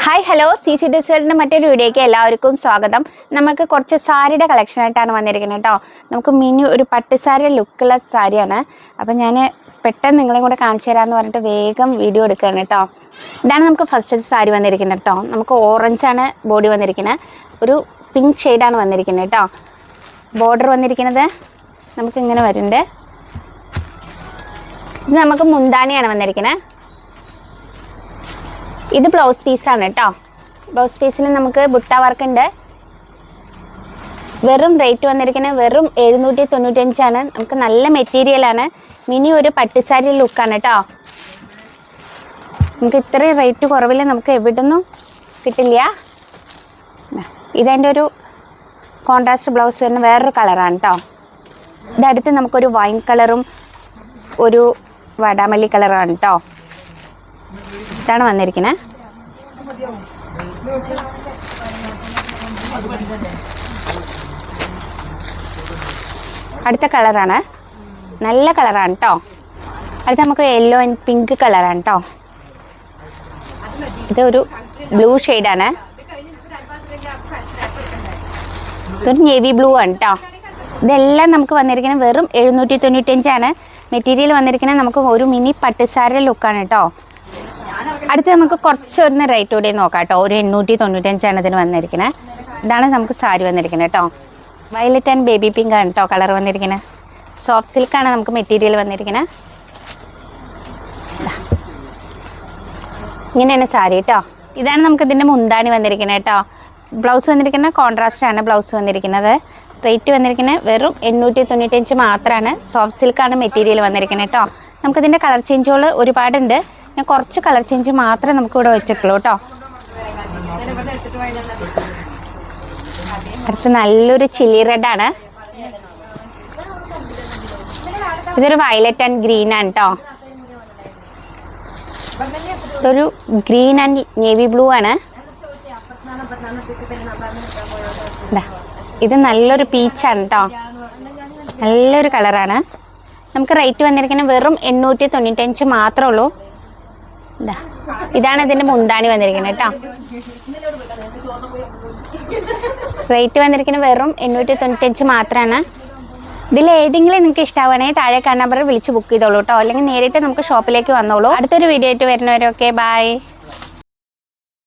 Hi hello CC ഡിസൈനിൻ്റെ മറ്റൊരു വീഡിയോയ്ക്ക് എല്ലാവർക്കും സ്വാഗതം. നമുക്ക് കുറച്ച് സാരിയുടെ കളക്ഷനായിട്ടാണ് വന്നിരിക്കുന്നത് കേട്ടോ. നമുക്ക് മിനി ഒരു പട്ടുസാരി ലുക്കുള്ള സാരിയാണ്. അപ്പം ഞാൻ പെട്ടെന്ന് നിങ്ങളെയും കൂടെ കാണിച്ചു തരാമെന്ന് പറഞ്ഞിട്ട് വേഗം വീഡിയോ എടുക്കുകയാണ് കേട്ടോ. ഇതാണ് നമുക്ക് ഫസ്റ്റ് സാരി വന്നിരിക്കുന്നത് കേട്ടോ. നമുക്ക് ഓറഞ്ചാണ് ബോഡി വന്നിരിക്കുന്നത്, ഒരു പിങ്ക് ഷെയ്ഡാണ് വന്നിരിക്കുന്നത് കേട്ടോ. ബോർഡർ വന്നിരിക്കുന്നത് നമുക്കിങ്ങനെ വരുന്നുണ്ട്. ഇത് നമുക്ക് മുന്താണിയാണ് വന്നിരിക്കുന്നത്. ഇത് ബ്ലൗസ് പീസാണ് കേട്ടോ. ബ്ലൗസ് പീസിൽ നമുക്ക് ബുട്ട വർക്ക് ഉണ്ട്. വെറും റേറ്റ് വന്നിരിക്കുന്നത് വെറും 795 നമുക്ക് നല്ല മെറ്റീരിയലാണ്. മിനി ഒരു പട്ടുസാരി ലുക്കാണ് കേട്ടോ. നമുക്ക് ഇത്രയും റേറ്റ് കുറവില്ല നമുക്ക് എവിടുന്നും കിട്ടില്ല. ഇതെൻ്റെ ഒരു കോൺട്രാസ്റ്റ് ബ്ലൗസ് വരുന്ന വേറൊരു കളറാണ് കേട്ടോ. ഇതടുത്ത് നമുക്കൊരു വൈൻ കളറും ഒരു വടാമല്ലി കളറാണ് കേട്ടോ. ഇതാണ് വന്നിരിക്കുന്നത്. അടുത്ത കളറാണ്, നല്ല കളറാണ് കേട്ടോ. അടുത്ത നമുക്ക് യെല്ലോ ആൻഡ് പിങ്ക് കളറാണ് കേട്ടോ. ഇതൊരു ബ്ലൂ ഷെയ്ഡാണ്. ഇതൊരു നേവി ബ്ലൂ ആണ് കേട്ടോ. ഇതെല്ലാം നമുക്ക് വന്നിരിക്കുന്നത് വെറും 795 മെറ്റീരിയൽ വന്നിരിക്കുന്നത് നമുക്ക് ഒരു മിനി പട്ടുസാരി ലുക്കാണ് കേട്ടോ. അടുത്ത് നമുക്ക് കുറച്ചൊന്ന് റേറ്റ് കൂടി നോക്കാം കേട്ടോ. ഒരു 895 ഇതിന് വന്നിരിക്കുന്നത്. ഇതാണ് നമുക്ക് സാരി വന്നിരിക്കുന്നത് കേട്ടോ. വയലറ്റ് ആൻഡ് ബേബി പിങ്ക് ആണ് കേട്ടോ കളർ വന്നിരിക്കുന്നത്. സോഫ്റ്റ് സിൽക്കാണ് നമുക്ക് മെറ്റീരിയൽ വന്നിരിക്കുന്നത്. ഇങ്ങനെയാണ് സാരി കേട്ടോ. ഇതാണ് നമുക്ക് ഇതിൻ്റെ മുന്താണി വന്നിരിക്കുന്നത് കേട്ടോ. ബ്ലൗസ് വന്നിരിക്കുന്നത് കോൺട്രാസ്റ്റ് ആണ് ബ്ലൗസ് വന്നിരിക്കുന്നത്. റേറ്റ് വന്നിരിക്കുന്നത് വെറും 895 മാത്രമാണ്. സോഫ്റ്റ് സിൽക്കാണ് മെറ്റീരിയൽ വന്നിരിക്കുന്നത് കേട്ടോ. നമുക്കിതിൻ്റെ കളർ ചേഞ്ചുകൾ ഒരുപാടുണ്ട്. ഞാൻ കുറച്ച് കളർ ചേഞ്ച് മാത്രമേ നമുക്ക് ഇവിടെ വെച്ചിട്ടുള്ളൂ കേട്ടോ. അടുത്ത് നല്ലൊരു ചില്ലി റെഡാണ്. ഇതൊരു വയലറ്റ് ആൻഡ് ഗ്രീൻ ആണ് കേട്ടോ. ഇതൊരു ഗ്രീൻ ആൻഡ് നേവി ബ്ലൂ ആണ്. ഇത് നല്ലൊരു പീച്ചാണ് കേട്ടോ. നല്ലൊരു കളറാണ്. നമുക്ക് റേറ്റ് വന്നിരിക്കുന്നത് വെറും 895 മാത്രമേ ഉള്ളൂ. ഇതാണ് ഇതിൻ്റെ മുന്താണി വന്നിരിക്കുന്നത് കേട്ടോ. റേറ്റ് വന്നിരിക്കുന്നത് വെറും 895 മാത്രമാണ്. ഇതിൽ ഏതെങ്കിലും നിങ്ങൾക്ക് ഇഷ്ടമാണെങ്കിൽ താഴെ കാണുന്ന നമ്പറിൽ വിളിച്ച് ബുക്ക് ചെയ്തോളൂ കേട്ടോ. അല്ലെങ്കിൽ നേരിട്ട് നമുക്ക് ഷോപ്പിലേക്ക് വന്നോളൂ. അടുത്തൊരു വീഡിയോ ആയിട്ട് വരുന്നവരൊക്കെ ബൈ.